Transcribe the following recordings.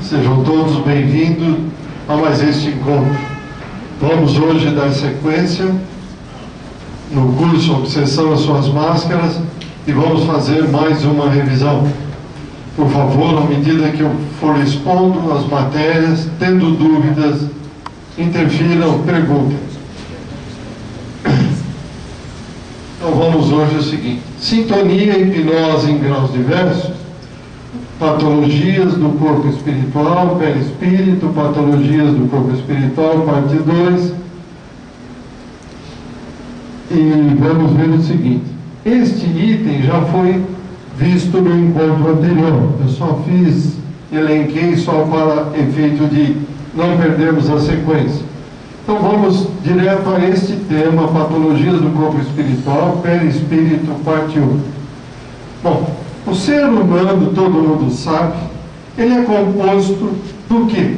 Sejam todos bem-vindos a mais este encontro. Vamos hoje dar sequência no curso Obsessão às Suas Máscaras e vamos fazer mais uma revisão. Por favor, à medida que eu for expondo as matérias, tendo dúvidas, interfiram, perguntem. Então vamos hoje o seguinte: sintonia e hipnose em graus diversos, patologias do corpo espiritual, perispírito, patologias do corpo espiritual, parte 2. E vamos ver o seguinte: este item já foi visto no encontro anterior. Eu só elenquei só para efeito de não perdermos a sequência. Então vamos direto a este tema: patologias do corpo espiritual, perispírito, parte 1. Bom, o ser humano, todo mundo sabe, ele é composto do quê?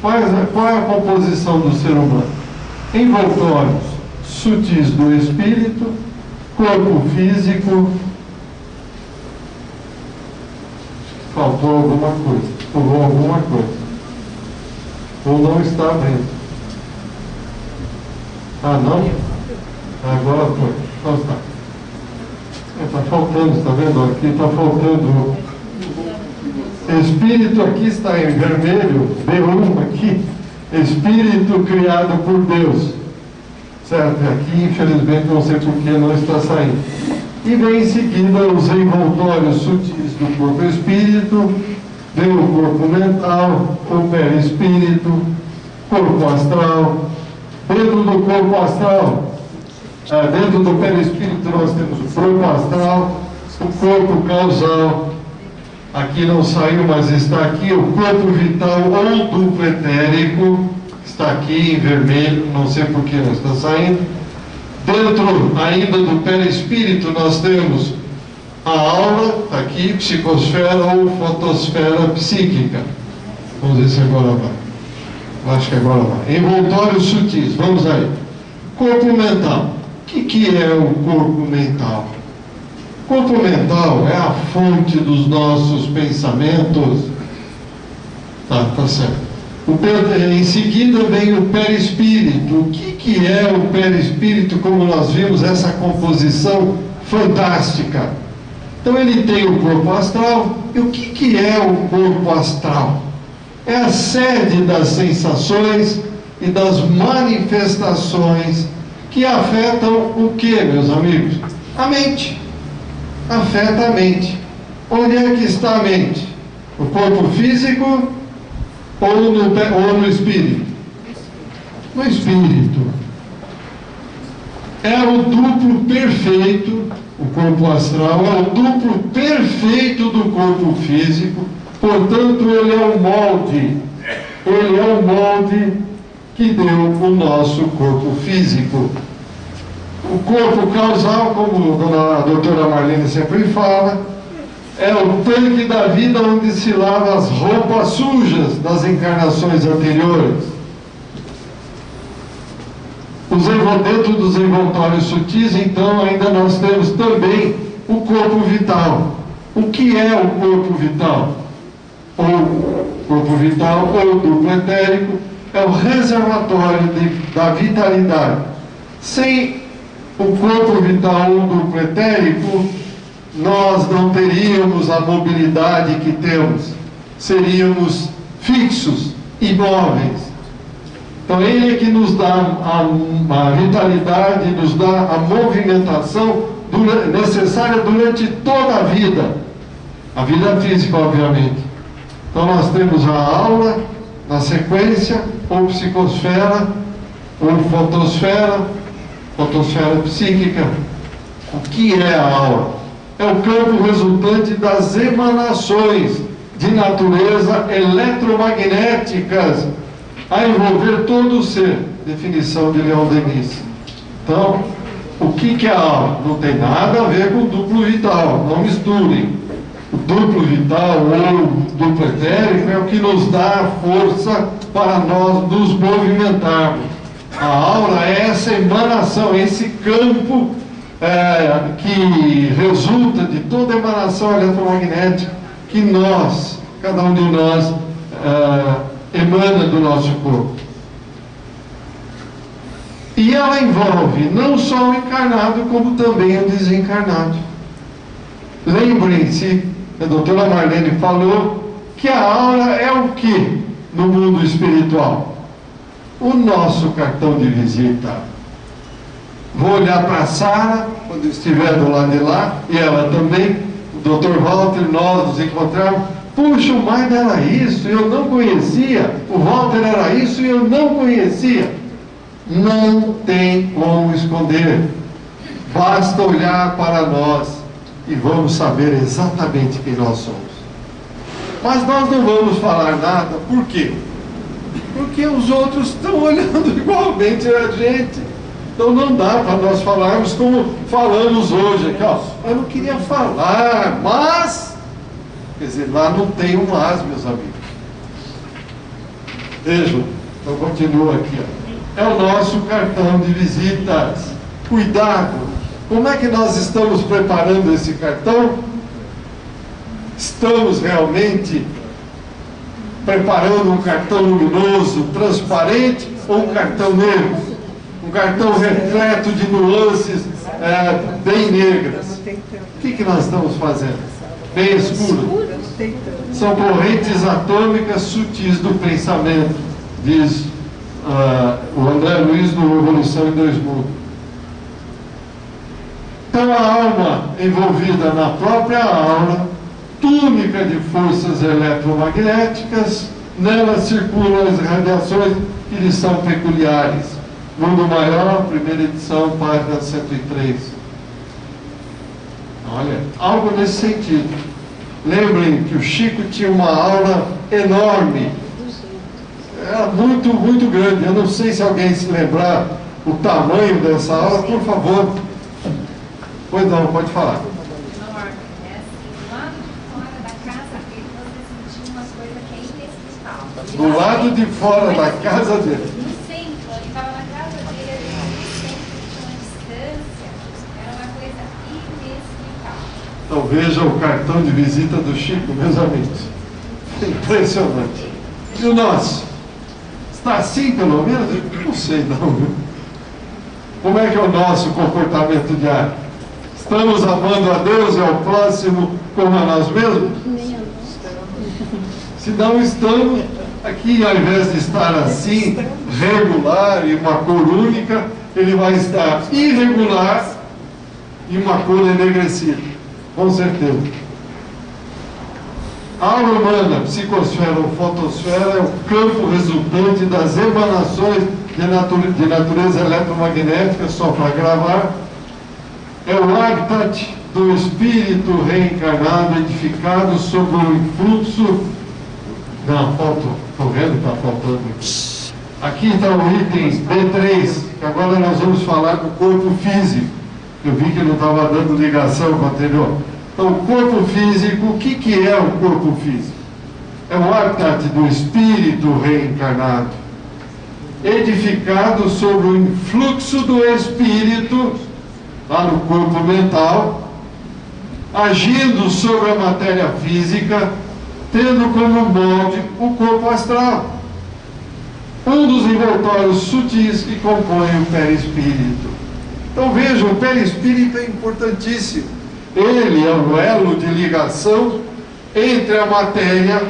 Qual é a composição do ser humano? Envoltórios sutis do espírito, corpo físico. Faltou alguma coisa, pulou alguma coisa, ou não está vendo. Ah, não? Agora foi. Então está. Está faltando, está vendo? Aqui está faltando. Espírito aqui está em vermelho, B1 aqui. Espírito criado por Deus. Certo? Aqui, infelizmente, não sei por que não está saindo. E vem em seguida os envoltórios sutis do corpo espírito, vem o corpo mental, o perispírito, corpo astral. Dentro do corpo astral, dentro do perispírito, nós temos o corpo astral, o corpo causal. Aqui não saiu, mas está aqui o corpo vital ou duplo etérico, está aqui em vermelho, não sei por que não está saindo. Dentro ainda do perispírito nós temos a aura, está aqui, psicosfera ou fotosfera psíquica. Vamos ver se agora vai. Acho que agora vai. Envoltórios sutis, vamos aí. Corpo mental. O que é o corpo mental? O corpo mental é a fonte dos nossos pensamentos. Tá certo. Em seguida vem o perispírito. O que é o perispírito? Como nós vimos, essa composição fantástica. Então ele tem o corpo astral. E o que é o corpo astral? É a sede das sensações e das manifestações que afetam o que, meus amigos? A mente. Afeta a mente. Onde é que está a mente? No corpo físico ou no espírito? No espírito. É o duplo perfeito, o corpo astral é o duplo perfeito do corpo físico, portanto ele é o molde que deu o nosso corpo físico. O corpo causal, como a doutora Marlene sempre fala, é o tanque da vida onde se lava as roupas sujas das encarnações anteriores. Dentro dos envoltórios sutis, então, ainda nós temos também o corpo vital. O que é o corpo vital? Corpo vital ou duplo etérico é o reservatório da vitalidade. Sem o corpo vital ou duplo etérico, nós não teríamos a mobilidade que temos, seríamos fixos, imóveis. Então ele é que nos dá a vitalidade, nos dá a movimentação necessária durante toda a vida física, obviamente. Então nós temos a aura, na sequência, ou psicosfera, ou fotosfera psíquica. O que é a aura? É o campo resultante das emanações de natureza eletromagnéticas a envolver todo o ser. Definição de Leon Denis. Então, o que é a aura? Não tem nada a ver com o duplo vital, não misturem. O duplo vital ou duplo etérico é o que nos dá a força para nós nos movimentarmos. A aura é essa emanação, esse campo que resulta de toda emanação eletromagnética que nós cada um de nós emana do nosso corpo. E ela envolve não só o encarnado, como também o desencarnado. Lembrem-se, a doutora Marlene falou, que a aura é o que no mundo espiritual? O nosso cartão de visita. Vou olhar para a Sara, quando estiver do lado de lá, e ela também, o Dr. Walter, nós nos encontramos. Puxa, o Magda era isso, eu não conhecia. O Walter era isso e eu não conhecia. Não tem como esconder. Basta olhar para nós e vamos saber exatamente quem nós somos. Mas nós não vamos falar nada. Por quê? Porque os outros estão olhando igualmente a gente. Então não dá para nós falarmos como falamos hoje aqui, ó. Eu não queria falar, mas... Quer dizer, lá não tem um mas, meus amigos. Vejam, então continua aqui, ó. É o nosso cartão de visitas. Cuidado! Como é que nós estamos preparando esse cartão? Estamos realmente preparando um cartão luminoso, transparente, ou um cartão negro? Um cartão repleto de nuances bem negras. O que nós estamos fazendo? Bem escuro. São correntes atômicas sutis do pensamento, diz o André Luiz no Revolução em Dois Mundos. Então a alma envolvida na própria aura, túnica de forças eletromagnéticas, nela circulam as radiações que lhe são peculiares. Mundo Maior, primeira edição, página 103. Olha, algo nesse sentido. Lembrem que o Chico tinha uma aura enorme. Era muito, muito grande. Eu não sei se alguém se lembrar o tamanho dessa aura, por favor. Pois não, pode falar. Do lado de fora da casa dele. No centro, ele estava na casa dele, no centro, tinha uma distância, era uma coisa inexplicável. Então veja o cartão de visita do Chico, meus amigos. Impressionante. E o nosso? Está assim, pelo menos? Não sei não, viu? Como é que é o nosso comportamento diário? Estamos amando a Deus e ao próximo como a nós mesmos? Se não estamos, aqui ao invés de estar assim, regular e uma cor única, ele vai estar irregular e uma cor enegrecida, com certeza. A aura humana, psicosfera ou fotosfera é o campo resultante das emanações de natureza eletromagnética, só para gravar. É o habitat do espírito reencarnado, edificado sobre o influxo. Não, faltou. Estou vendo que está faltando. Aqui está o item B3, que agora nós vamos falar do corpo físico. Eu vi que não estava dando ligação com o anterior. Então, o corpo físico, o que é o corpo físico? É o habitat do espírito reencarnado, edificado sobre o influxo do espírito, lá no corpo mental, agindo sobre a matéria física, tendo como molde o corpo astral, um dos envoltórios sutis que compõem o perispírito. Então vejam, o perispírito é importantíssimo. Ele é o elo de ligação entre a matéria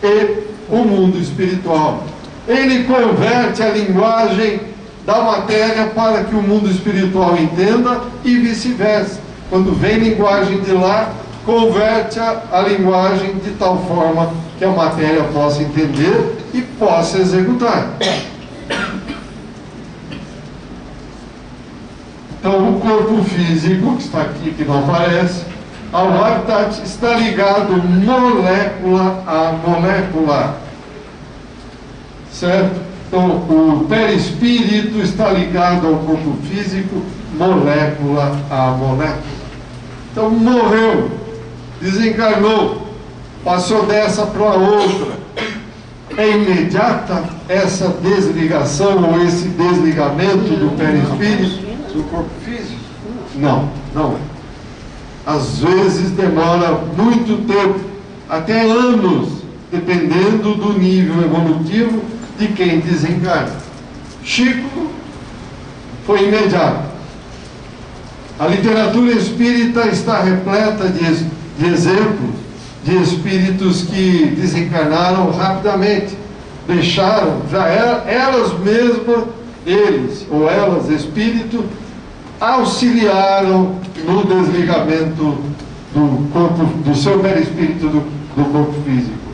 e o mundo espiritual. Ele converte a linguagem da matéria para que o mundo espiritual entenda e vice-versa. Quando vem linguagem de lá, converte a linguagem de tal forma que a matéria possa entender e possa executar. Então, o corpo físico, que está aqui, que não aparece, ao habitat, está ligado molécula a molécula. Certo? Então, o perispírito está ligado ao corpo físico, molécula a molécula. Então, morreu, desencarnou, passou dessa para outra. É imediata essa desligação ou esse desligamento do perispírito do corpo físico? Não, não é. Às vezes demora muito tempo, até anos, dependendo do nível evolutivo de quem desencarna. Chico foi imediato. A literatura espírita está repleta de exemplos de espíritos que desencarnaram rapidamente, deixaram, já elas mesmas, eles ou elas, espírito, auxiliaram no desligamento do corpo, do seu perispírito do corpo físico.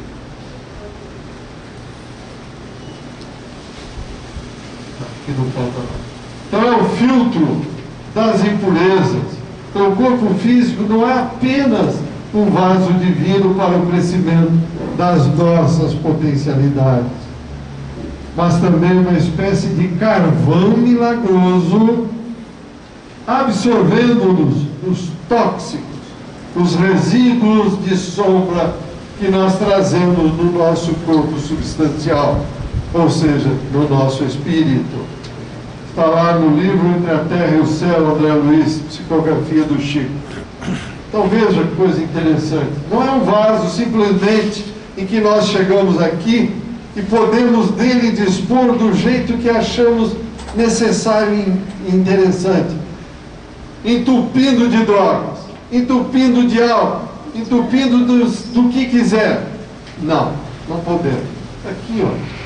Aqui não falta nada. Então é o filtro das impurezas. Então o corpo físico não é apenas um vaso divino para o crescimento das nossas potencialidades, mas também uma espécie de carvão milagroso, absorvendo-nos os tóxicos, os resíduos de sombra que nós trazemos no nosso corpo substancial, ou seja, no nosso espírito. Está lá no livro Entre a Terra e o Céu, André Luiz, psicografia do Chico. Então veja que coisa interessante. Não é um vaso simplesmente em que nós chegamos aqui e podemos dele dispor do jeito que achamos necessário e interessante, entupindo de drogas, entupindo de álcool, entupindo do que quiser. Não podemos. Aqui, ó.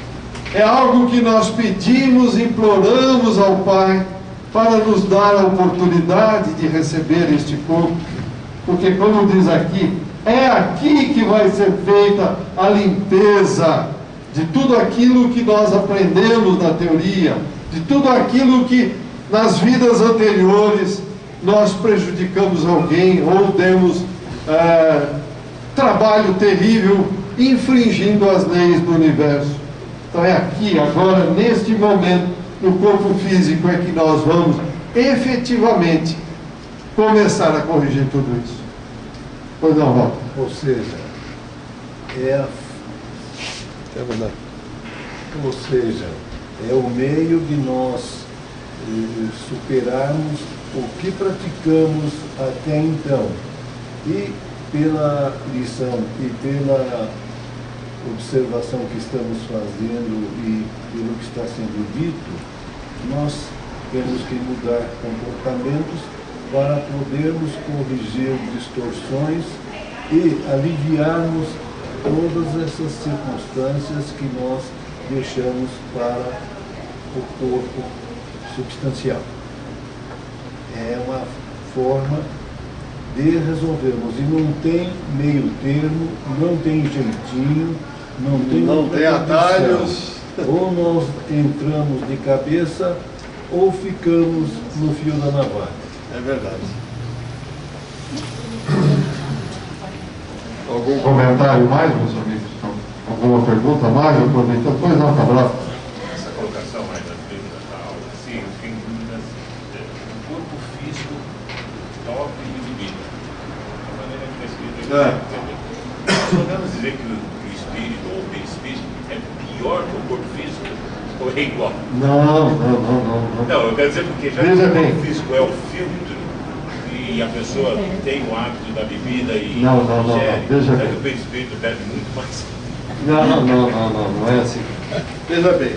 É algo que nós pedimos, imploramos ao Pai para nos dar a oportunidade de receber este corpo, porque, como diz aqui, é aqui que vai ser feita a limpeza de tudo aquilo que nós aprendemos na teoria, de tudo aquilo que nas vidas anteriores nós prejudicamos alguém ou demos trabalho terrível infringindo as leis do universo. Então é aqui, agora, neste momento, no corpo físico, é que nós vamos efetivamente começar a corrigir tudo isso. Pois não, Walter? Ou seja, é o meio de nós superarmos o que praticamos até então. E pela lição e pela observação que estamos fazendo e pelo que está sendo dito, nós temos que mudar comportamentos para podermos corrigir distorções e aliviarmos todas essas circunstâncias que nós deixamos para o corpo substancial. É uma forma de resolvermos, e não tem meio termo, não tem jeitinho, não tem atalhos. Ou nós entramos de cabeça ou ficamos no fio da navalha. É verdade. Algum comentário mais, meus amigos? Alguma pergunta mais? Aproveitando, pois não, Cabral. Essa colocação mais na frente da aula, sim, eu fiquei em dúvidas. O corpo físico top e libido. Da maneira que está escrito aqui. Podemos dizer que o espírito ou o perispírito é pior que o corpo físico ou é igual? Não. Não, eu quero dizer porque já que o corpo físico é o filtro e a pessoa tem o hábito da bebida e ingere, veja que bem. o perispírito bebe muito mais. Não é assim. Veja bem,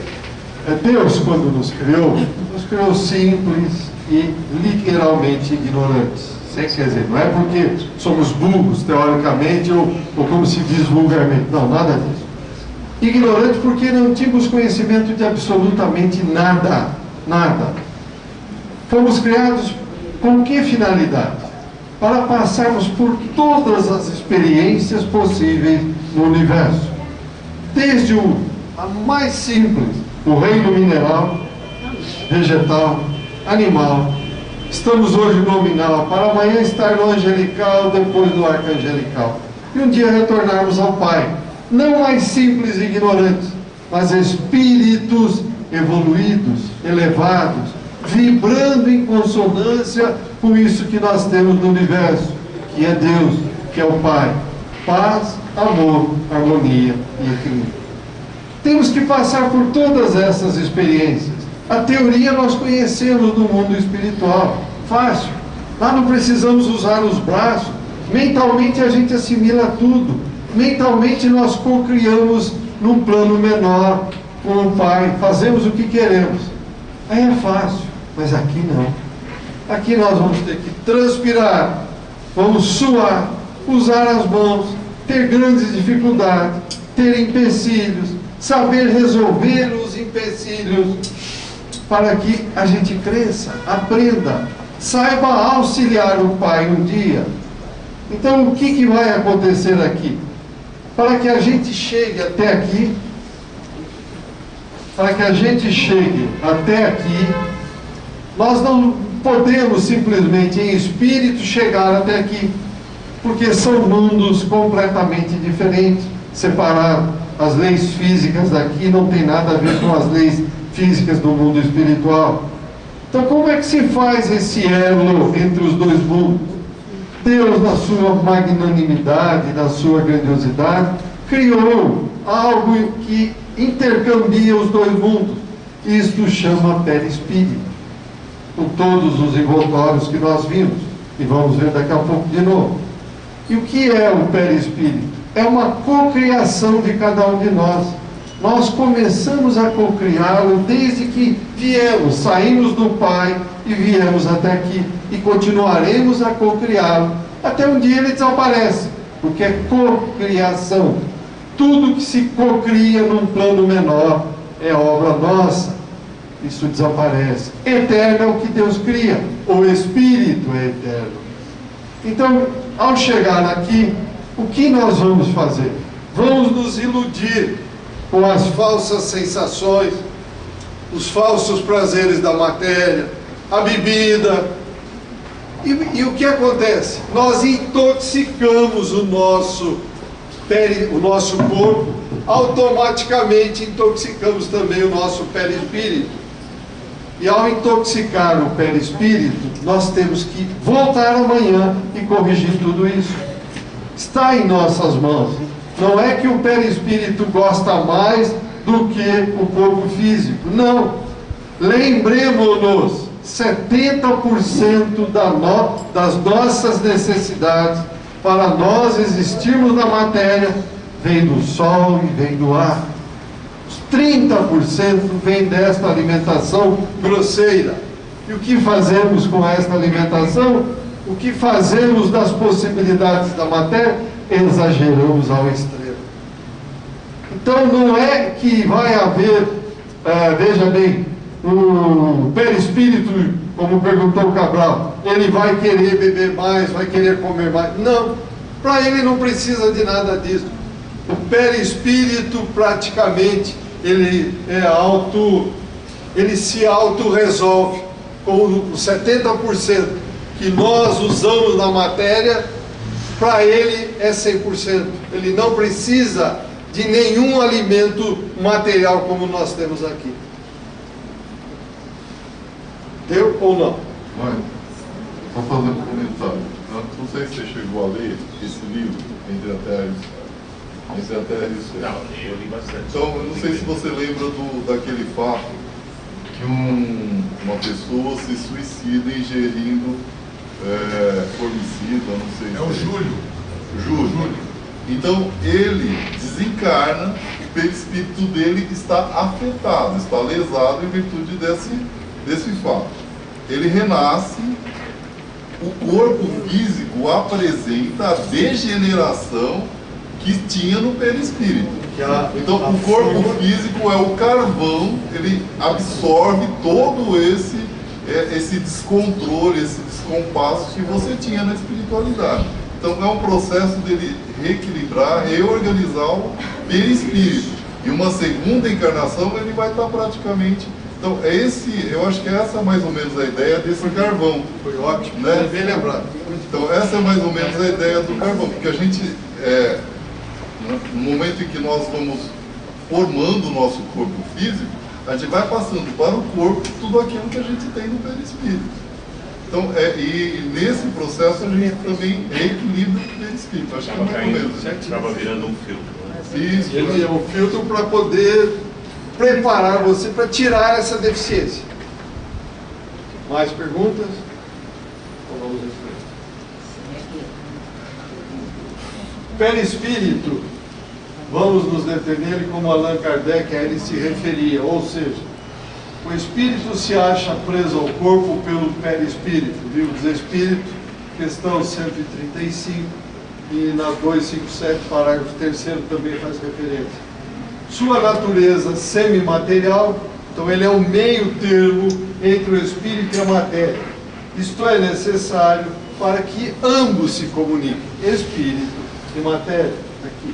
Deus, quando nos criou simples e literalmente ignorantes. Quer dizer, não é porque somos burros, teoricamente, ou como se diz vulgarmente. Não, nada disso. Ignorantes porque não tínhamos conhecimento de absolutamente nada. Fomos criados com que finalidade? Para passarmos por todas as experiências possíveis no universo. Desde a mais simples, o reino mineral, vegetal, animal. Estamos hoje no nominal, para amanhã estar no angelical, depois no arcangelical. E um dia retornarmos ao Pai. Não mais simples e ignorantes, mas espíritos evoluídos, elevados, vibrando em consonância com isso que nós temos no universo, que é Deus, que é o Pai. Paz, amor, harmonia e equilíbrio. Temos que passar por todas essas experiências. A teoria nós conhecemos do mundo espiritual, fácil. Lá não precisamos usar os braços, mentalmente a gente assimila tudo. mentalmente nós co-criamos num plano menor com o Pai, fazemos o que queremos. Aí é fácil, mas aqui não. Aqui nós vamos ter que transpirar, vamos suar, usar as mãos, ter grandes dificuldades, ter empecilhos, saber resolver os empecilhos, para que a gente cresça, aprenda, saiba auxiliar o Pai um dia. Então, o que vai acontecer aqui? Para que a gente chegue até aqui, nós não podemos simplesmente em espírito chegar até aqui, porque são mundos completamente diferentes, separados. As leis físicas daqui não tem nada a ver com as leis físicas do mundo espiritual. Então, como é que se faz esse elo entre os dois mundos? Deus, na sua magnanimidade, na sua grandiosidade, criou algo que intercambia os dois mundos. Isto chama perispírito, com todos os envoltórios que nós vimos, e vamos ver daqui a pouco de novo. E o que é o perispírito? É uma cocriação de cada um de nós. Nós começamos a cocriá-lo desde que viemos, saímos do Pai e viemos até aqui, e continuaremos a cocriá-lo até um dia ele desaparece, porque é cocriação. Tudo que se cocria num plano menor é obra nossa, isso desaparece. Eterno é o que Deus cria, o Espírito é eterno. Então, ao chegar aqui, o que nós vamos fazer? Vamos nos iludir com as falsas sensações, os falsos prazeres da matéria, a bebida. E o que acontece? Nós intoxicamos o nosso corpo, automaticamente intoxicamos também o nosso perispírito. E ao intoxicar o perispírito, nós temos que voltar amanhã e corrigir tudo isso. Está em nossas mãos. Não é que o perispírito gosta mais do que o corpo físico. Não. Lembremos-nos, 70% das nossas necessidades para nós existirmos na matéria vem do sol e vem do ar. Os 30% vem desta alimentação grosseira. E o que fazemos com esta alimentação? O que fazemos das possibilidades da matéria? Exageramos ao extremo. Então não é que vai haver, veja bem, o perispírito, como perguntou o Cabral, ele vai querer beber mais, vai querer comer mais. Não, para ele não precisa de nada disso. O perispírito praticamente ele se auto-resolve com os 70% que nós usamos na matéria. Para ele é 100%. Ele não precisa de nenhum alimento material como nós temos aqui. Deu ou não? Mãe, só fazer um comentário. Não sei se você chegou a ler esse livro, Entre a Terra e o Céu. Não, eu li bastante. Então, eu não sei se você lembra daquele fato que uma pessoa se suicida ingerindo formicida, não sei se... É o Júlio. Júlio. Então, ele desencarna, o perispírito dele está afetado, está lesado em virtude desse fato. Ele renasce, o corpo físico apresenta a degeneração que tinha no perispírito. Então, o corpo físico é o carvão, ele absorve todo esse descontrole, esse descompasso que você tinha na espiritualidade. Então, é um processo dele reequilibrar, reorganizar o perispírito. E uma segunda encarnação, ele vai estar praticamente... Então, eu acho que essa é mais ou menos a ideia desse carvão. Foi ótimo, né? Bem lembrado. Então, essa é mais ou menos a ideia do carvão, porque a gente, no momento em que nós vamos formando o nosso corpo físico, a gente vai passando para o corpo tudo aquilo que a gente tem no perispírito. Então, e nesse processo a gente também reequilibra o perispírito. Acho que é mais ou menos. Estava virando um filtro. Né? Isso. Ele é um filtro para poder preparar você para tirar essa deficiência. Mais perguntas? Então vamos em frente. Perispírito vamos nos deter nele como Allan Kardec a ele se referia, ou seja, o espírito se acha preso ao corpo pelo perispírito, livro dos Espíritos, questão 135, e na 257, parágrafo 3º, também faz referência. Sua natureza semimaterial, então ele é o meio termo entre o espírito e a matéria. Isto é necessário para que ambos se comuniquem, espírito e matéria. Aqui,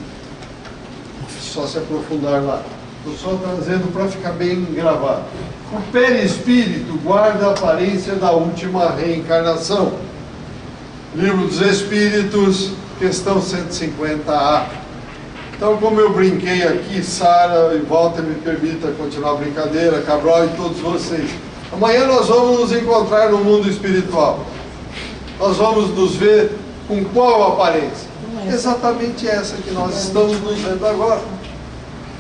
só se aprofundar lá. Estou só trazendo para ficar bem gravado. O perispírito guarda a aparência da última reencarnação. Livro dos Espíritos, questão 150A. Então, como eu brinquei aqui, Sara e Walter me permita continuar a brincadeira, Cabral e todos vocês. Amanhã nós vamos nos encontrar no mundo espiritual. Nós vamos nos ver com qual aparência? Exatamente essa que nós estamos nos vendo agora.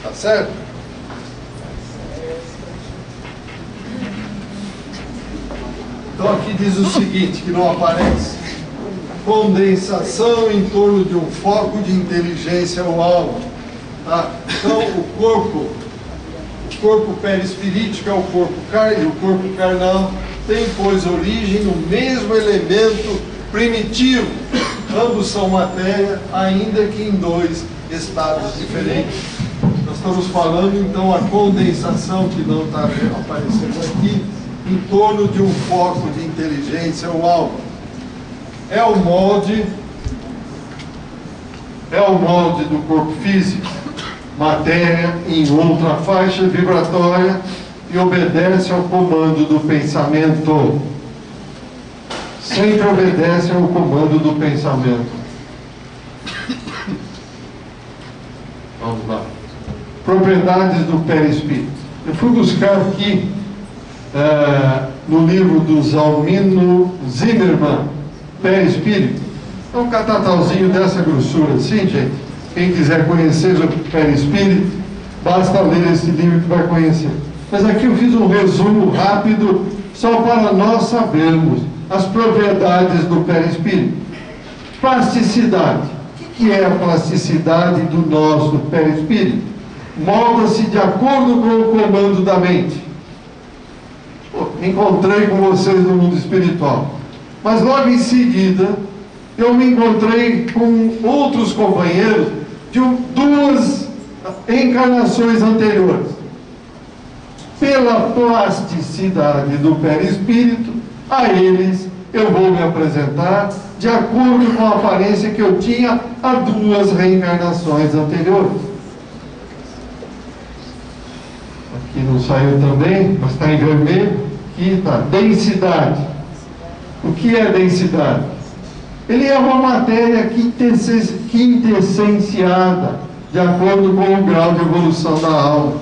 Tá certo? Então aqui diz o seguinte, que não aparece: condensação em torno de um foco de inteligência ou algo. Tá? Então o corpo perispirítico é o corpo carnal, e o corpo carnal tem, pois, origem no mesmo elemento primitivo. Ambos são matéria, ainda que em dois estados diferentes. Nós estamos falando então a condensação, que não está aparecendo aqui, em torno de um foco de inteligência ou algo. É o molde do corpo físico, matéria em outra faixa vibratória, e obedece ao comando do pensamento. Sempre obedece ao comando do pensamento. Vamos lá. Propriedades do perispírito. Eu fui buscar aqui no livro do Zalmino Zimmermann, perispírito. É um catatalzinho dessa grossura assim, gente. Quem quiser conhecer o perispírito, basta ler esse livro que vai conhecer. Mas aqui eu fiz um resumo rápido, só para nós sabermos as propriedades do perispírito. Plasticidade. O que é a plasticidade do nosso perispírito? Molda-se de acordo com o comando da mente. Encontrei com vocês no mundo espiritual, mas logo em seguida eu me encontrei com outros companheiros de duas encarnações anteriores. Pela plasticidade do perispírito, a eles eu vou me apresentar de acordo com a aparência que eu tinha há duas reencarnações anteriores. Aqui não saiu também, mas está em vermelho. Aqui está, densidade. O que é densidade? Ele é uma matéria quintessenciada, de acordo com o grau de evolução da alma.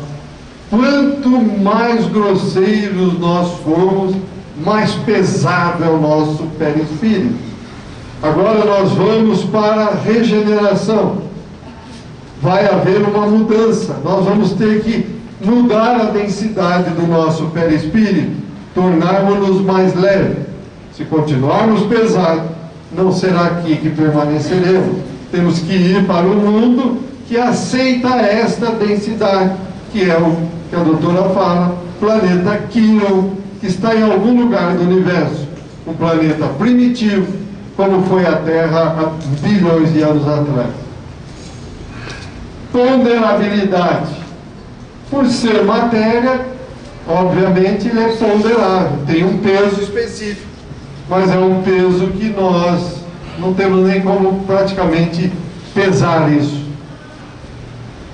Quanto mais grosseiros nós formos, mais pesado é o nosso perispírito. Agora nós vamos para a regeneração. Vai haver uma mudança. Nós vamos ter que mudar a densidade do nosso perispírito, tornarmos-nos mais leves. Se continuarmos pesados, não será aqui que permaneceremos. Temos que ir para o mundo que aceita esta densidade, que é o que a doutora fala, planeta Quirón, que está em algum lugar do universo. Um planeta primitivo, como foi a Terra há bilhões de anos atrás. Ponderabilidade. Por ser matéria, obviamente ele é ponderável, tem um peso específico, mas é um peso que nós não temos nem como praticamente pesar isso.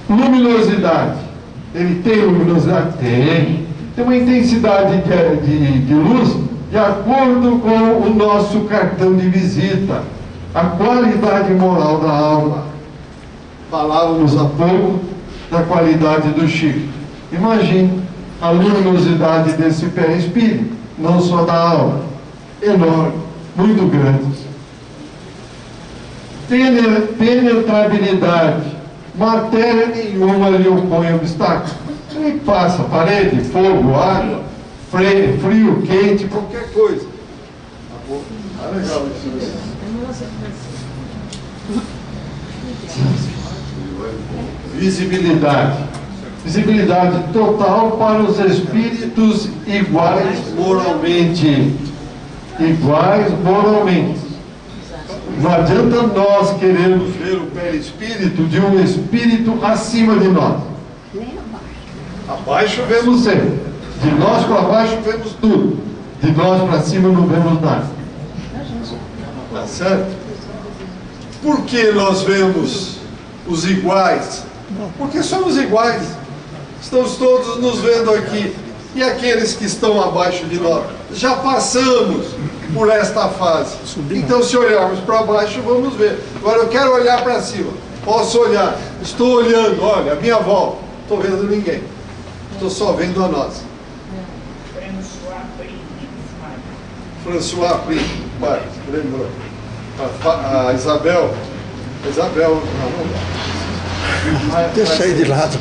Luminosidade. Ele tem luminosidade? Tem. Tem uma intensidade de luz de acordo com o nosso cartão de visita, a qualidade moral da alma. Falávamos há pouco da qualidade do Chico. Imagine a luminosidade desse perispírito, não só da alma, enorme, muito grande. Penetrabilidade. Matéria nenhuma lhe opõe obstáculo. Ele passa parede, fogo, água, frio, quente, qualquer coisa. Tá legal isso. Visibilidade. Visibilidade total para os espíritos iguais moralmente. Iguais moralmente. Não adianta nós querermos ver o perispírito de um espírito acima de nós. Abaixo vemos sempre. De nós para baixo vemos tudo. De nós para cima não vemos nada. Tá certo? Por que nós vemos os iguais? Porque somos iguais. Estamos todos nos vendo aqui. E aqueles que estão abaixo de nós? Já passamos por esta fase. Então, se olharmos para baixo, vamos ver. Agora, eu quero olhar para cima. Posso olhar. Estou olhando, olha, a minha volta. Não estou vendo ninguém. Estou só vendo a nós. François Prim, pai, lembrou. A Isabel. Deixa aí de lado.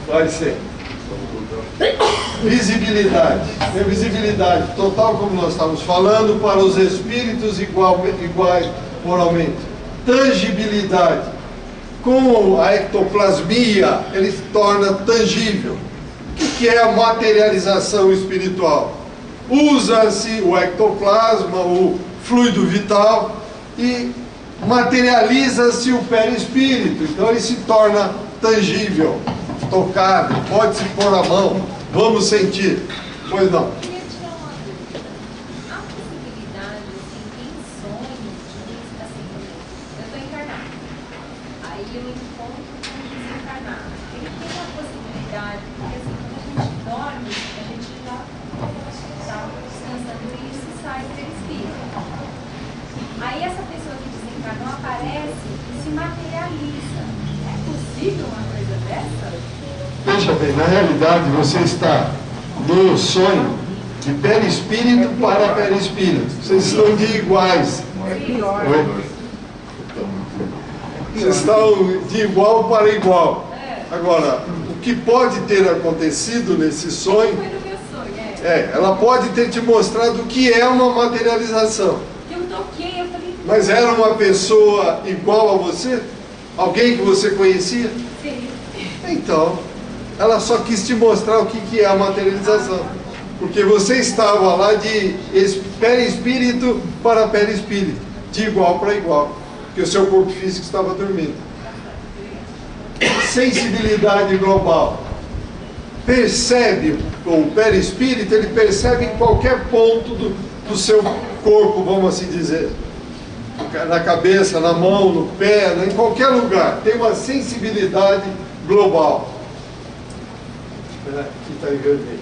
Vai ser. Visibilidade. Tem visibilidade total, como nós estávamos falando, para os espíritos iguais moralmente. Tangibilidade. Com a ectoplasmia, ele se torna tangível. O que é a materialização espiritual? Usa-se o ectoplasma, o fluido vital, e materializa-se o perispírito. Então ele se torna tangível, tocável, pode-se pôr a mão, vamos sentir. Pois não. Eu queria tirar uma dúvida. Há possibilidade, assim, em sonho, de assim, eu estou encarnado. Aí eu encontro com um desencarnado. Ele tem uma possibilidade, porque assim, quando a gente dorme, a gente já está descansando isso e sai do perispírito. Aí essa pessoa que desencarnou aparece e se materializa. É possível uma coisa dessa? Veja bem, na realidade você está no sonho de perispírito para perispírito. Vocês estão de iguais. Oi? Vocês estão de igual para igual. Agora, o que pode ter acontecido nesse sonho, Foi no meu sonho, ela pode ter te mostrado o que é uma materialização. Eu toquei, eu falei, Mas era uma pessoa igual a você? Alguém que você conhecia? sim. Então, ela só quis te mostrar o que é a materialização. Porque você estava lá de perispírito para perispírito, de igual para igual. Porque o seu corpo físico estava dormindo. Sensibilidade global. Percebe o perispírito, ele percebe em qualquer ponto do seu corpo, vamos assim dizer. Na cabeça, na mão, no pé, em qualquer lugar. Tem uma sensibilidade global. Aqui está em vermelho.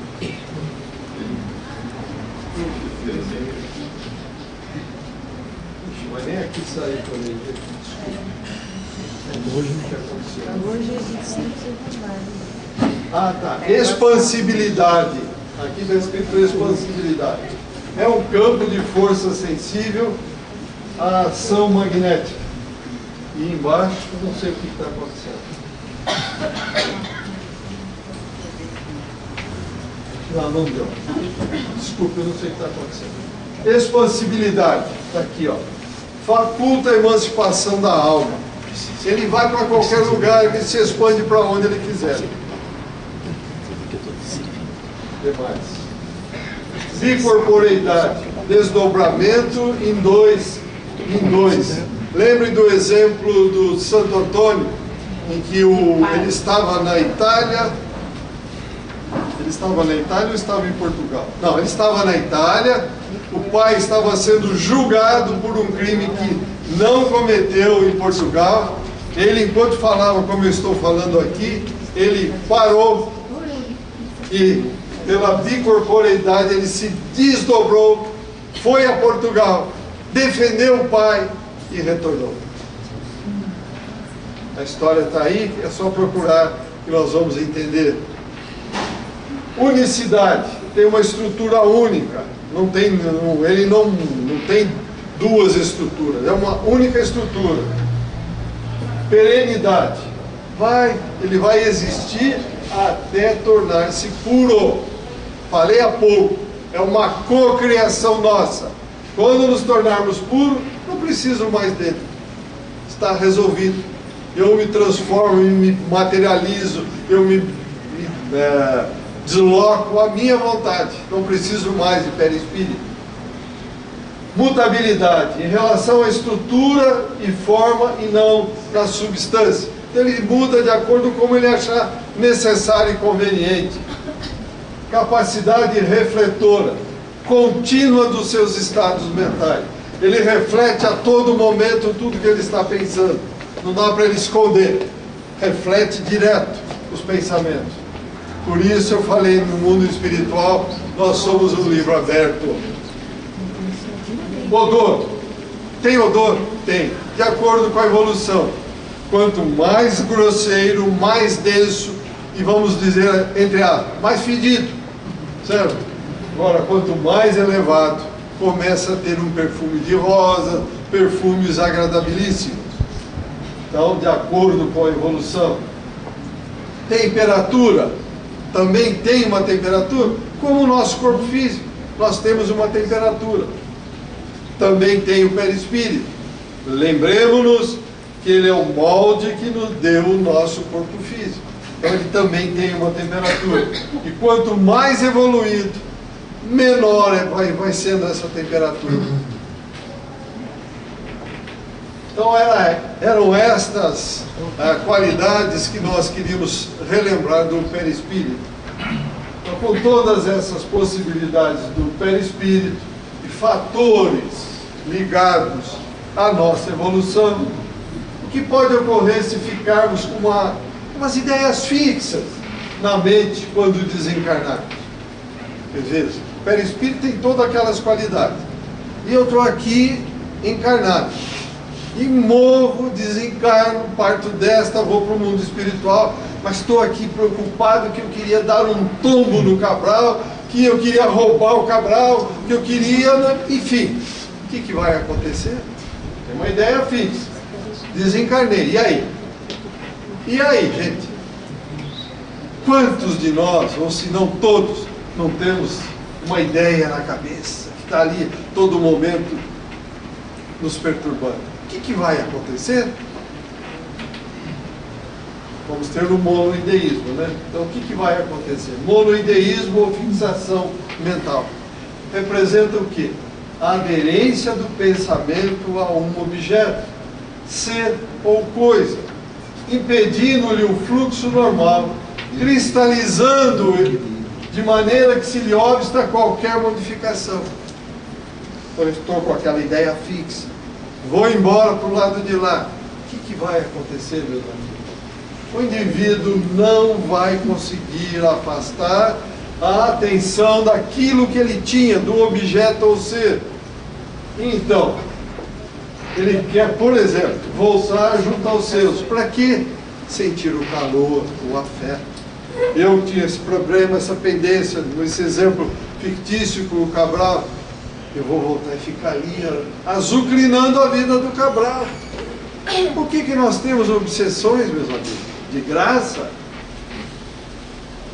Ixi, mas nem aqui saiu para mim. Hoje o que aconteceu? Hoje a gente sempre trabalha. Ah, tá. Expansibilidade. Aqui está escrito expansibilidade. É um campo de força sensível à ação magnética. E embaixo, eu não sei o que está acontecendo. Não deu. Desculpa, eu não sei o que está acontecendo. Expansibilidade. Está aqui, ó. Faculta a emancipação da alma. Se ele vai para qualquer lugar, ele se expande para onde ele quiser. Demais. Bicorporeidade. Desdobramento em dois. Lembrem do exemplo do Santo Antônio, em que ele estava na Itália. Ele estava na Itália ou estava em Portugal? Não, ele estava na Itália. O pai estava sendo julgado por um crime que não cometeu em Portugal. Ele, enquanto falava como eu estou falando aqui, ele parou e, pela bicorporeidade, ele se desdobrou, foi a Portugal, defendeu o pai e retornou. A história está aí, é só procurar que nós vamos entender. Unicidade, tem uma estrutura única, ele não tem duas estruturas, é uma única estrutura. Perenidade, ele vai existir até tornar-se puro. Falei há pouco, é uma cocriação nossa. Quando nos tornarmos puros, não preciso mais dele, está resolvido. eu me transformo e me materializo, eu me desloco à minha vontade, não preciso mais de perispírito. Mutabilidade, em relação à estrutura e forma e não na substância. Ele muda de acordo com como ele achar necessário e conveniente. Capacidade refletora, contínua dos seus estados mentais. Ele reflete a todo momento tudo que ele está pensando. Não dá para ele esconder. Reflete direto os pensamentos. Por isso eu falei, no mundo espiritual, nós somos um livro aberto. Odor. Tem odor? Tem. De acordo com a evolução. Quanto mais grosseiro, mais denso, e vamos dizer, entre aspas, mais fedido. Certo? Agora, quanto mais elevado, começa a ter um perfume de rosa, perfumes agradabilíssimos. Então, de acordo com a evolução. Temperatura. Também tem uma temperatura, como o nosso corpo físico. Nós temos uma temperatura. Também tem o perispírito. Lembremos-nos que ele é o molde que nos deu o nosso corpo físico. Então ele também tem uma temperatura. E quanto mais evoluído, menor vai sendo essa temperatura. Então eram estas qualidades que nós queríamos relembrar do perispírito. Então, com todas essas possibilidades do perispírito e fatores ligados à nossa evolução, o que pode ocorrer se ficarmos com umas ideias fixas na mente quando desencarnarmos? Veja, o perispírito tem todas aquelas qualidades. E eu estou aqui encarnado. E morro, desencarno, parto desta, vou para o mundo espiritual, mas estou aqui preocupado que eu queria dar um tombo no Cabral, que eu queria roubar o Cabral, que eu queria... Enfim, o que vai acontecer? Tem uma ideia fixa. Desencarnei. E aí? E aí, gente? Quantos de nós, ou se não todos, não temos uma ideia na cabeça, que está ali todo momento nos perturbando? O que vai acontecer? Vamos ter o monoideísmo, né? Então, o que vai acontecer? Monoideísmo ou fixação mental. Representa o quê? A aderência do pensamento a um objeto, ser ou coisa, impedindo-lhe o fluxo normal, cristalizando-o de maneira que se lhe obsta qualquer modificação. Então, eu estou com aquela ideia fixa. Vou embora para o lado de lá. O que vai acontecer, meus amigos? O indivíduo não vai conseguir afastar a atenção daquilo que ele tinha, do objeto ou ser. Então, ele quer, por exemplo, voltar junto aos seus. Para quê? Sentir o calor, o afeto. Eu tinha esse problema, essa pendência, esse exemplo fictício com o Cabral. Eu vou voltar e ficar ali azucrinando a vida do Cabral. Por que nós temos obsessões, meus amigos? De graça?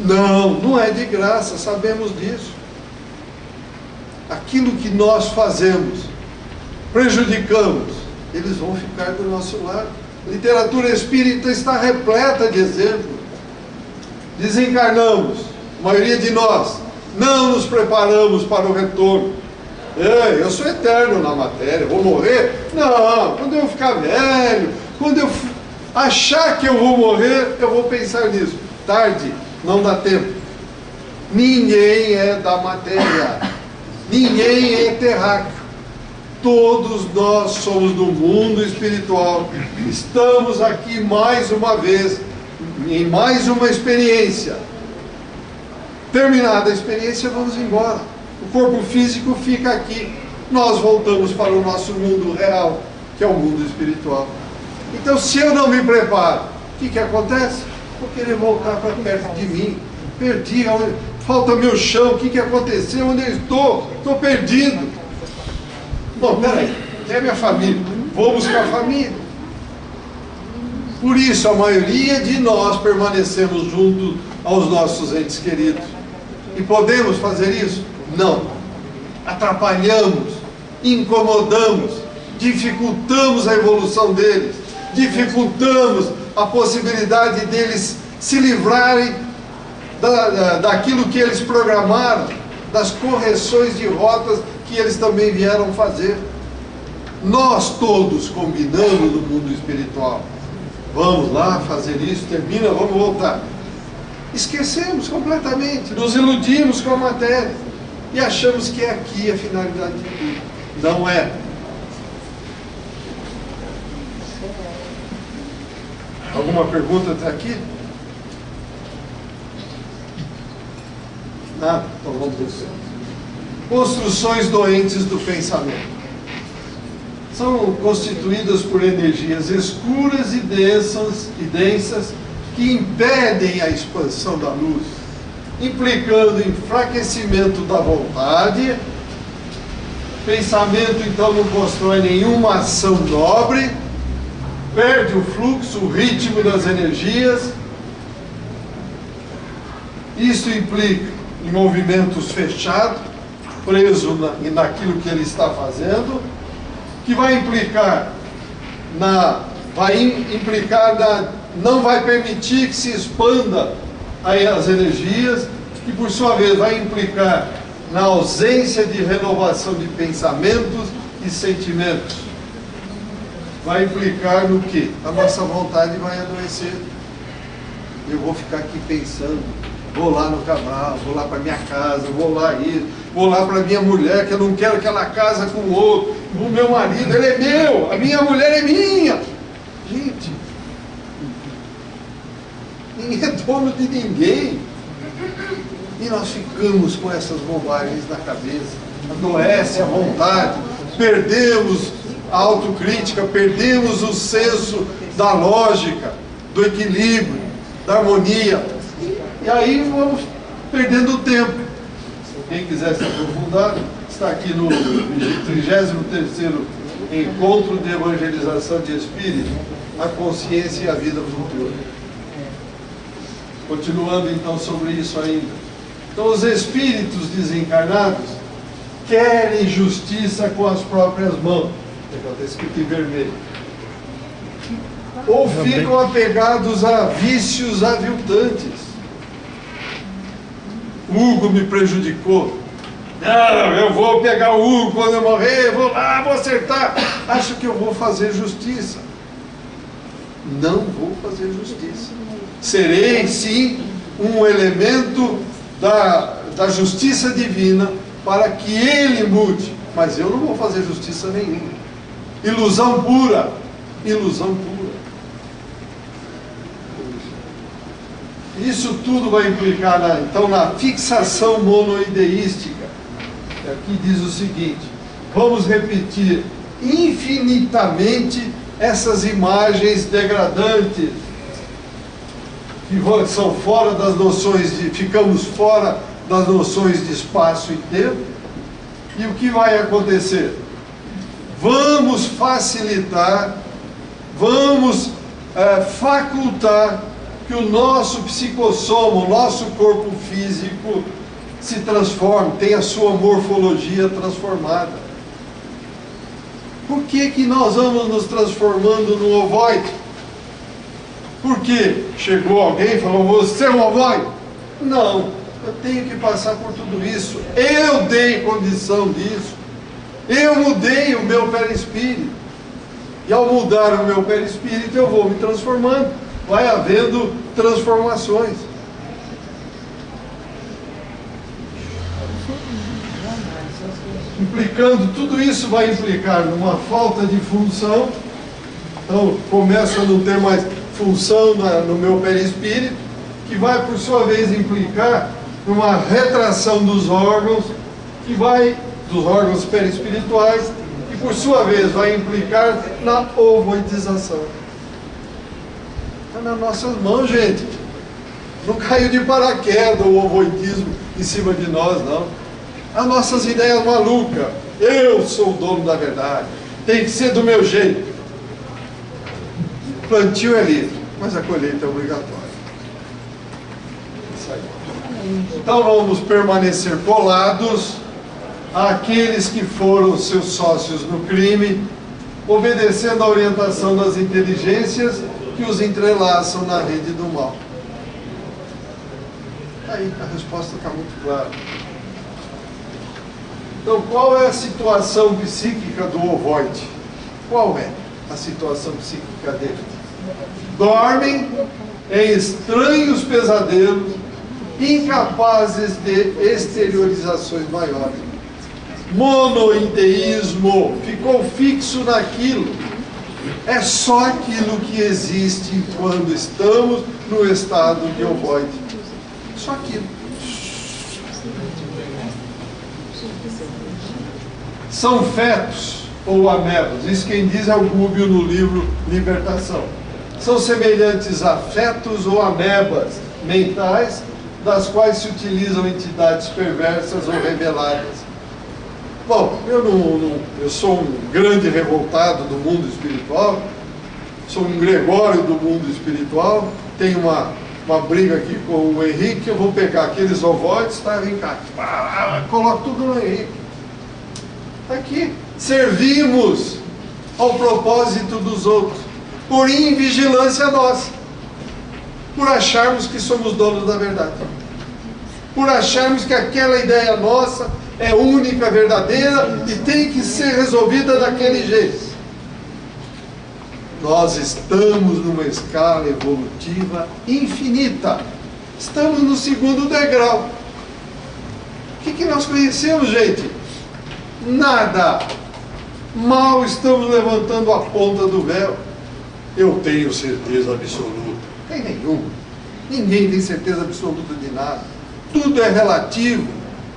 Não, não é de graça, sabemos disso. Aquilo que nós fazemos, prejudicamos, eles vão ficar do nosso lado. A literatura espírita está repleta de exemplos. Desencarnamos, a maioria de nós, não nos preparamos para o retorno. Eu sou eterno na matéria, vou morrer? Não, quando eu ficar velho, quando eu achar que eu vou morrer, eu vou pensar nisso. Tarde, não dá tempo. Ninguém é da matéria, ninguém é terráqueo. Todos nós somos do mundo espiritual. Estamos aqui mais uma vez, em mais uma experiência. Terminada a experiência, vamos embora. O corpo físico fica aqui. Nós voltamos para o nosso mundo real, que é o mundo espiritual. Então, se eu não me preparo, o que acontece? Vou querer voltar para perto de mim. Perdi, falta meu chão. O que aconteceu? Onde eu estou? Estou perdido. Bom, peraí, é minha família. Vou buscar a família. Por isso, a maioria de nós permanecemos junto aos nossos entes queridos. E podemos fazer isso? Não. Atrapalhamos, incomodamos, dificultamos a evolução deles. dificultamos a possibilidade deles se livrarem daquilo que eles programaram, das correções de rotas que eles também vieram fazer. Nós todos combinando no mundo espiritual. Vamos lá fazer isso, termina, vamos voltar. Esquecemos completamente, nos iludimos com a matéria e achamos que é aqui a finalidade de tudo. Não é. Alguma pergunta até aqui? Nada? Então vamos descer. Construções doentes do pensamento. São constituídas por energias escuras e densas que impedem a expansão da luz, implicando enfraquecimento da vontade. O pensamento então não constrói nenhuma ação nobre, perde o fluxo, o ritmo das energias. Isso implica em movimentos fechados, preso naquilo que ele está fazendo, que vai implicar não vai permitir que se expanda aí as energias, que por sua vez vai implicar na ausência de renovação de pensamentos e sentimentos. Vai implicar no quê? A nossa vontade vai adoecer. Eu vou ficar aqui pensando, vou lá no Cabral, vou lá para minha casa, vou lá para minha mulher, que eu não quero que ela case com o outro, o meu marido, ele é meu, a minha mulher é minha. Gente, ninguém é dono de ninguém. E nós ficamos com essas bobagens na cabeça, adoece a vontade, perdemos a autocrítica, perdemos o senso da lógica, do equilíbrio, da harmonia. E aí vamos perdendo tempo. Quem quiser se aprofundar, está aqui no 33º Encontro de Evangelização de Espírito, a consciência e a vida futura. Continuando então sobre isso ainda. Então os espíritos desencarnados querem justiça com as próprias mãos. Está escrito em vermelho. Ou ficam apegados a vícios aviltantes. Hugo me prejudicou. Não, eu vou pegar o Hugo quando eu morrer, vou lá, vou acertar. Acho que eu vou fazer justiça. Não vou fazer justiça. Serei, sim, um elemento da justiça divina para que ele mude. Mas eu não vou fazer justiça nenhuma. Ilusão pura. Ilusão pura. Isso tudo vai implicar, então, na fixação monoideística. Aqui diz o seguinte: vamos repetir infinitamente essas imagens degradantes, que são fora das noções ficamos fora das noções de espaço e tempo. E o que vai acontecer? Vamos facilitar, vamos facultar que o nosso psicossoma, o nosso corpo físico se transforme, tenha a sua morfologia transformada. Por que que nós vamos nos transformando no ovoide? Porque chegou alguém e falou, você é um ovoide? Não, eu tenho que passar por tudo isso. Eu dei condição disso. Eu mudei o meu perispírito. E ao mudar o meu perispírito, eu vou me transformando. Vai havendo transformações. Implicando, tudo isso vai implicar numa falta de função. Então, começa a não ter mais função no meu perispírito, que vai, por sua vez, implicar numa retração dos órgãos, dos órgãos perispirituais, e, por sua vez, vai implicar na ovoidização. Está nas nossas mãos, gente. Não caiu de paraquedas o ovoidismo em cima de nós, não. As nossas ideias malucas. Eu sou o dono da verdade. Tem que ser do meu jeito. O plantio é livre, mas a colheita é obrigatória. Isso aí. Então vamos permanecer colados àqueles que foram seus sócios no crime, obedecendo a orientação das inteligências que os entrelaçam na rede do mal. Aí a resposta está muito clara. Então, qual é a situação psíquica do ovoide? Qual é a situação psíquica dele? Dormem em estranhos pesadelos, incapazes de exteriorizações maiores. Monoideísmo, ficou fixo naquilo. É só aquilo que existe quando estamos no estado de ovoide. Só aquilo. São fetos ou amebas. Isso quem diz é o Gubbio no livro Libertação. São semelhantes a fetos ou amebas mentais, das quais se utilizam entidades perversas ou rebeladas. Bom, eu sou um grande revoltado do mundo espiritual, sou um Gregório do mundo espiritual, tenho uma briga aqui com o Henrique, eu vou pegar aqueles ovoides, tá, vem cá, coloco tudo no Henrique. Aqui, servimos ao propósito dos outros, por invigilância nossa, por acharmos que somos donos da verdade, por acharmos que aquela ideia nossa é única, verdadeira e tem que ser resolvida daquele jeito. Nós estamos numa escala evolutiva infinita, estamos no segundo degrau. O que nós conhecemos, gente? Nada. Mal estamos levantando a ponta do véu. Eu tenho certeza absoluta. Tem nenhuma. Ninguém tem certeza absoluta de nada. Tudo é relativo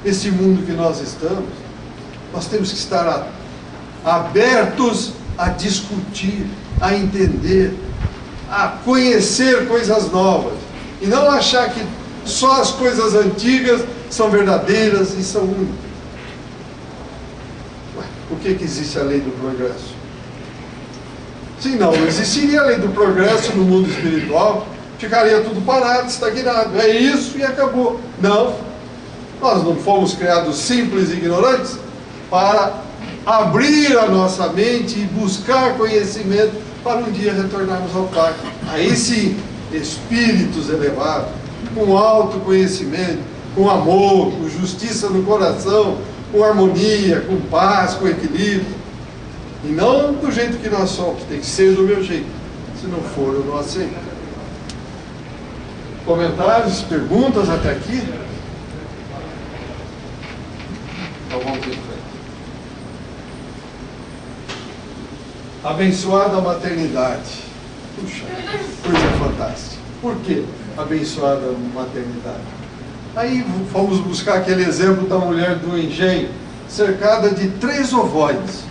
nesse mundo que nós estamos. Nós temos que estar abertos a discutir, a entender, a conhecer coisas novas. E não achar que só as coisas antigas são verdadeiras e são únicas. Por que existe a lei do progresso? Se não existiria a lei do progresso no mundo espiritual, ficaria tudo parado, estagnado. É isso e acabou. Não. Nós não fomos criados simples e ignorantes para abrir a nossa mente e buscar conhecimento para um dia retornarmos ao Pai. Aí sim, espíritos elevados, com autoconhecimento, com amor, com justiça no coração, com harmonia, com paz, com equilíbrio. E não do jeito que nós somos, tem que ser do meu jeito. Se não for, eu não aceito. Comentários, perguntas até aqui? Então vamos em frente. Abençoada maternidade. Puxa, coisa fantástica. Por que abençoada maternidade? Aí fomos buscar aquele exemplo da mulher do engenho, cercada de 3 ovoides.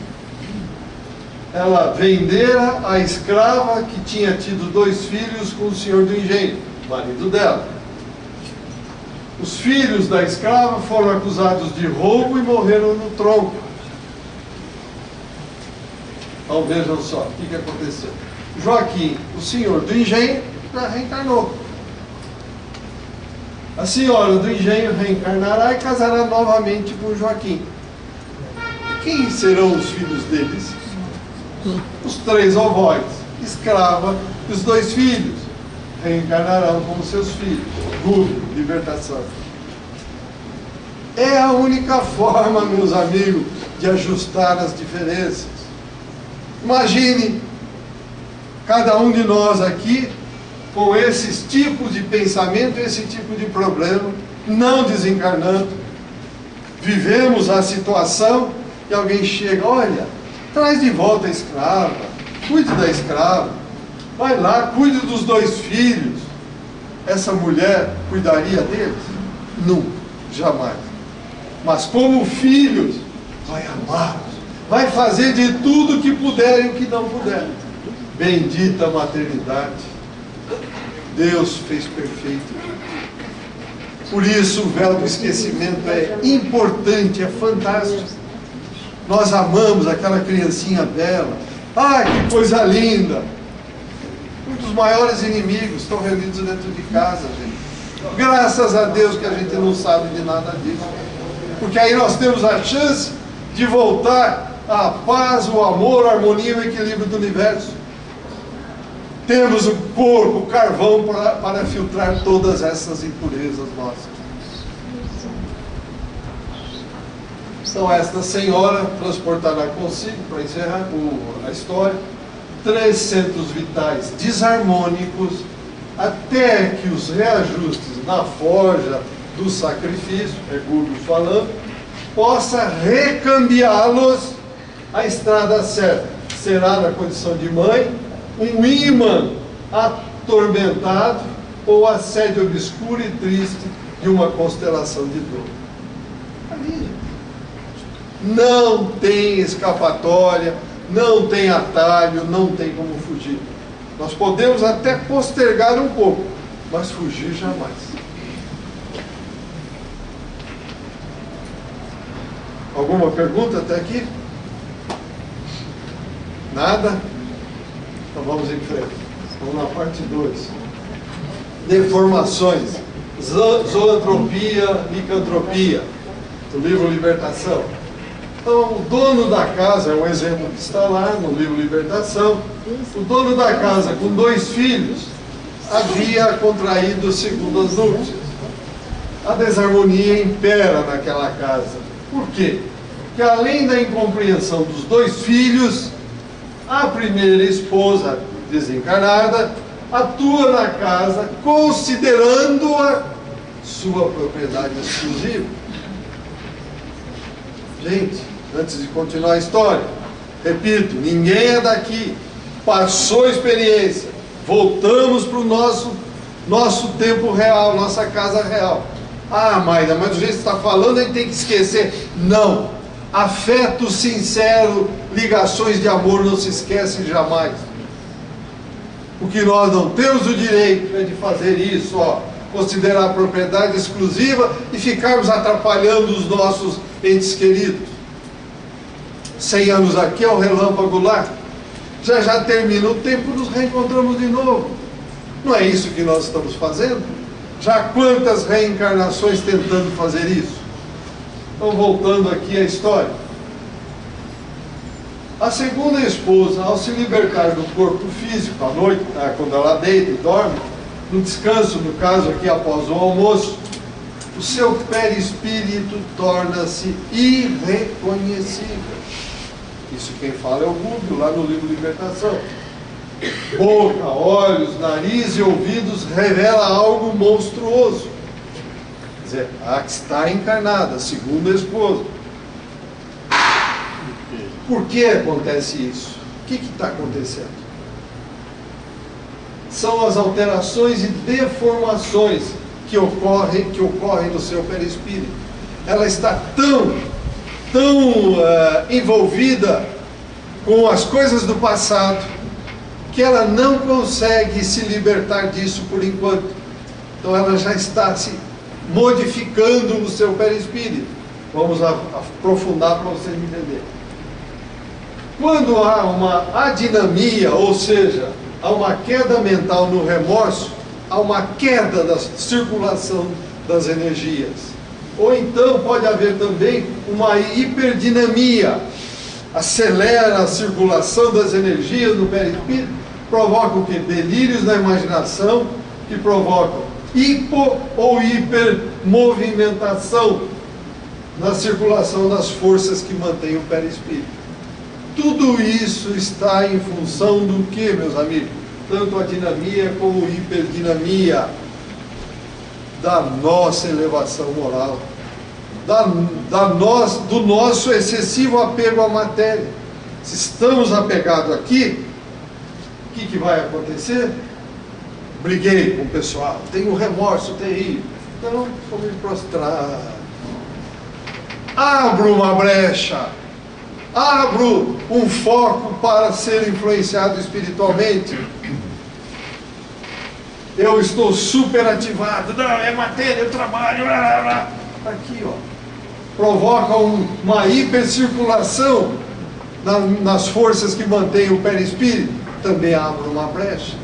Ela vendera a escrava que tinha tido 2 filhos com o senhor do engenho, marido dela. Os filhos da escrava foram acusados de roubo e morreram no tronco. Então vejam só, o que aconteceu. Joaquim, o senhor do engenho, já reencarnou. A senhora do engenho reencarnará e casará novamente com Joaquim. E quem serão os filhos deles? Os 3 ovoides, escrava e os 2 filhos. Reencarnarão como seus filhos. Gubbio, libertação. É a única forma, meus amigos, de ajustar as diferenças. Imagine cada um de nós aqui com esses tipos de pensamento, esse tipo de problema, não desencarnando. Vivemos a situação e alguém chega, olha, traz de volta a escrava, cuide da escrava, vai lá, cuide dos 2 filhos. Essa mulher cuidaria deles? Nunca, jamais. Mas como filhos, vai amá-los, vai fazer de tudo que puder e o que não puder. Bendita maternidade. Deus fez perfeito. Por isso o véu do esquecimento é importante, é fantástico. Nós amamos aquela criancinha bela. Ah, que coisa linda! Um dos maiores inimigos estão reunidos dentro de casa, gente. Graças a Deus que a gente não sabe de nada disso. Porque aí nós temos a chance de voltar a paz, o amor, a harmonia e o equilíbrio do universo. Temos o corpo, o carvão para filtrar todas essas impurezas nossas. Então esta senhora transportará consigo, para encerrar a história, 300 vitais desarmônicos, até que os reajustes na forja do sacrifício, Hercúleo falando, possa recambiá-los à estrada certa. Será na condição de mãe, um ímã atormentado ou a sede obscura e triste de uma constelação de dor. Ali, não tem escapatória, não tem atalho, não tem como fugir. Nós podemos até postergar um pouco, mas fugir jamais. Alguma pergunta até aqui? Nada? Então vamos em frente. Vamos na parte 2. Deformações. Zoantropia, licantropia. Do livro Libertação. Então, o dono da casa, é um exemplo que está lá no livro Libertação. O dono da casa, com 2 filhos, havia contraído segundas núpcias. A desarmonia impera naquela casa. Por quê? Porque além da incompreensão dos 2 filhos, a primeira esposa desencarnada atua na casa considerando-a sua propriedade exclusiva. Gente, antes de continuar a história, repito, ninguém é daqui, passou a experiência, voltamos para o nosso tempo real, nossa casa real. Ah, Maida, mas do jeito que você está falando, a gente tem que esquecer. Não, afeto sincero, ligações de amor não se esquecem jamais. O que nós não temos o direito é de fazer isso, considerar a propriedade exclusiva e ficarmos atrapalhando os nossos entes queridos. 100 anos aqui é o relâmpago lá. Já termina o tempo, nos reencontramos de novo. Não é isso que nós estamos fazendo? Já quantas reencarnações tentando fazer isso? Então, voltando aqui à história. A segunda esposa, ao se libertar do corpo físico à noite, quando ela deita e dorme, no descanso, no caso aqui após o almoço, o seu perispírito torna-se irreconhecível. Isso quem fala é o Rubio, lá no livro Libertação. Boca, olhos, nariz e ouvidos revela algo monstruoso. Quer dizer, a que está encarnada, segunda esposa. Por que acontece isso? O que está acontecendo? São as alterações e deformações que ocorrem no seu perispírito. Ela está tão envolvida com as coisas do passado que ela não consegue se libertar disso por enquanto. Então ela já está se modificando no seu perispírito. Vamos aprofundar para vocês entenderem. Quando há uma adinamia, ou seja, há uma queda mental no remorso, há uma queda da circulação das energias. Ou então pode haver também uma hiperdinamia, acelera a circulação das energias no perispírito, provoca o quê? Delírios na imaginação, que provocam hipo ou hipermovimentação na circulação das forças que mantêm o perispírito. Tudo isso está em função do que, meus amigos? Tanto a dinamia como a hiperdinamia da nossa elevação moral, do nosso excessivo apego à matéria. Se estamos apegados aqui, o que vai acontecer? Briguei com o pessoal, tenho um remorso terrível, então vou me prostrar. Abro uma brecha, abro um foco para ser influenciado espiritualmente. Eu estou super ativado, não, é matéria, eu trabalho, blá, blá. Aqui, provoca uma hipercirculação nas forças que mantêm o perispírito. Também abre uma brecha.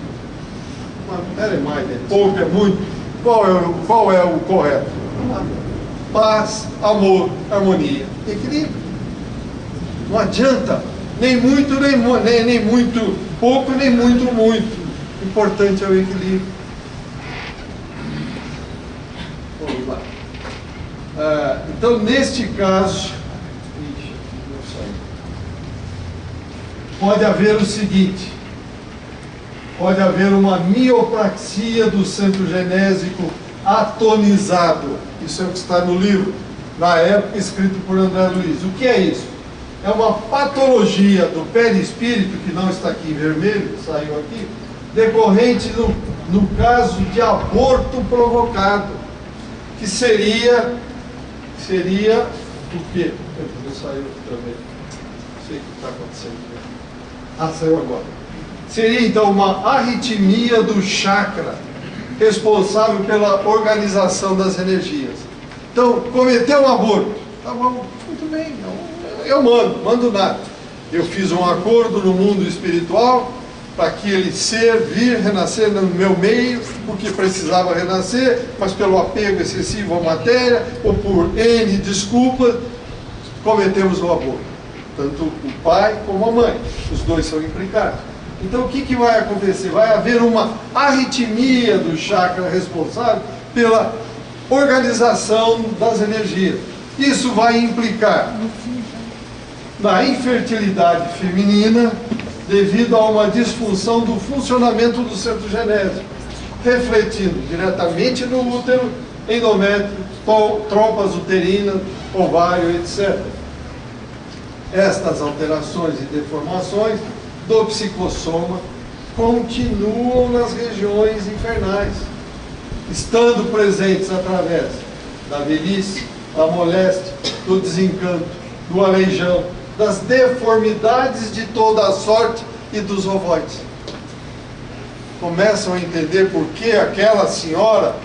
Mas, mais, pouco é muito. Qual é o correto? Paz, amor, harmonia, equilíbrio. Não adianta, nem muito pouco, nem muito. O importante é o equilíbrio. Vamos lá. Então, neste caso, pode haver o seguinte: pode haver uma miopraxia do centro genésico atonizado. Isso é o que está no livro, na época escrito por André Luiz. O que é isso? É uma patologia do perispírito, que não está aqui em vermelho, que saiu aqui, decorrente no caso de aborto provocado, que seria o quê? Não saiu aqui também. Não sei o que está acontecendo. Saiu agora. Seria então uma arritmia do chakra, responsável pela organização das energias. Então, cometeu um aborto. Tá bom, muito bem, eu mando nada. Eu fiz um acordo no mundo espiritual para aquele ser vir renascer no meu meio, porque precisava renascer, mas pelo apego excessivo à matéria, ou por N desculpas, cometemos o aborto. Tanto o pai como a mãe, os dois são implicados. Então o que vai acontecer? Vai haver uma arritmia do chakra responsável pela organização das energias. Isso vai implicar na infertilidade feminina, devido a uma disfunção do funcionamento do centro genésico, refletindo diretamente no útero, endométrio, trompas uterinas, ovário, etc. Estas alterações e deformações do psicossoma continuam nas regiões infernais, estando presentes através da velhice, da moléstia, do desencanto, do aleijão, das deformidades de toda a sorte e dos ovoides. Começam a entender por que aquela senhora,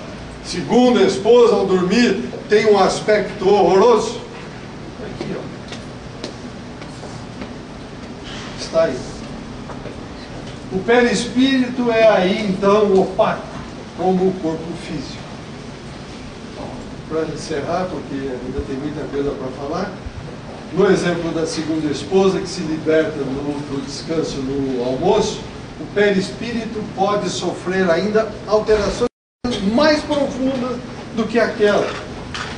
segunda esposa, ao dormir, tem um aspecto horroroso? Aqui, ó. Está aí. O perispírito é aí, então, opaco, como o corpo físico. Para encerrar, porque ainda tem muita coisa para falar, no exemplo da segunda esposa, que se liberta no descanso no almoço, o perispírito pode sofrer ainda alterações mais profundas do que aquela.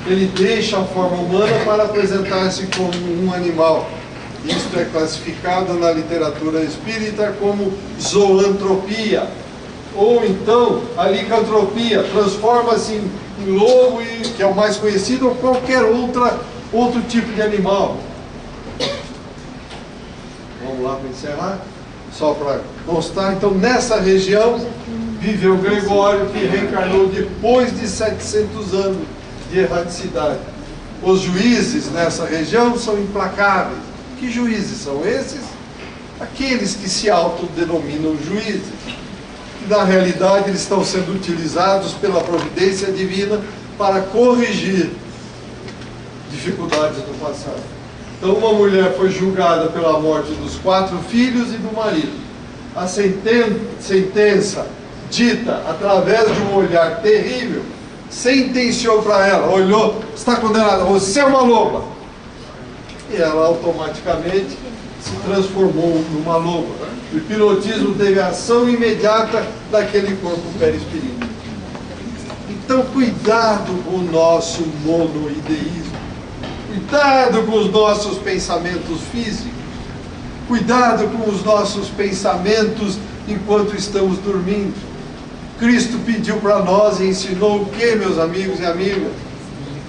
Ele deixa a forma humana para apresentar-se como um animal. Isto é classificado na literatura espírita como zoantropia, ou então a licantropia, transforma-se em lobo, que é o mais conhecido, ou qualquer outro tipo de animal. Vamos lá para encerrar, só para constar. Então, nessa região viveu Gregório, que reencarnou depois de 700 anos de erraticidade. Os juízes nessa região são implacáveis. Que juízes são esses? Aqueles que se autodenominam juízes, que na realidade eles estão sendo utilizados pela providência divina para corrigir dificuldades do passado. Então, uma mulher foi julgada pela morte dos 4 filhos e do marido. A sentença dita através de um olhar terrível sentenciou para ela, olhou, está condenada, você é uma loba. E ela automaticamente se transformou numa loba. O hipnotismo teve ação imediata daquele corpo perispiritual. Então, cuidado com o nosso monoideísmo. Cuidado com os nossos pensamentos físicos. Cuidado com os nossos pensamentos enquanto estamos dormindo. Cristo pediu para nós e ensinou o que, meus amigos e amigas?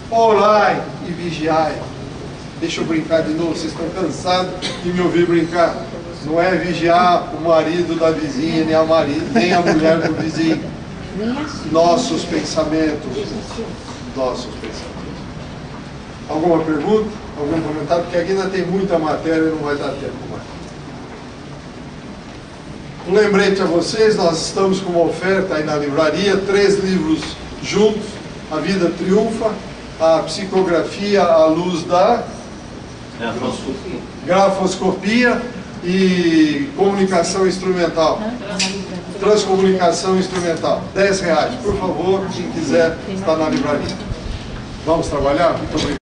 Orai e vigiai. Deixa eu brincar de novo, vocês estão cansados de me ouvir brincar. Não é vigiar o marido da vizinha, nem a mulher do vizinho. Nossos pensamentos. Alguma pergunta? Algum comentário? Porque aqui ainda tem muita matéria e não vai dar tempo mais. Um lembrete a vocês, nós estamos com uma oferta aí na livraria, 3 livros juntos, A Vida Triunfa, a Psicografia à Luz da Grafoscopia e Comunicação Instrumental. Transcomunicação Instrumental, R$10. Por favor, quem quiser, está na livraria. Vamos trabalhar? Muito obrigado.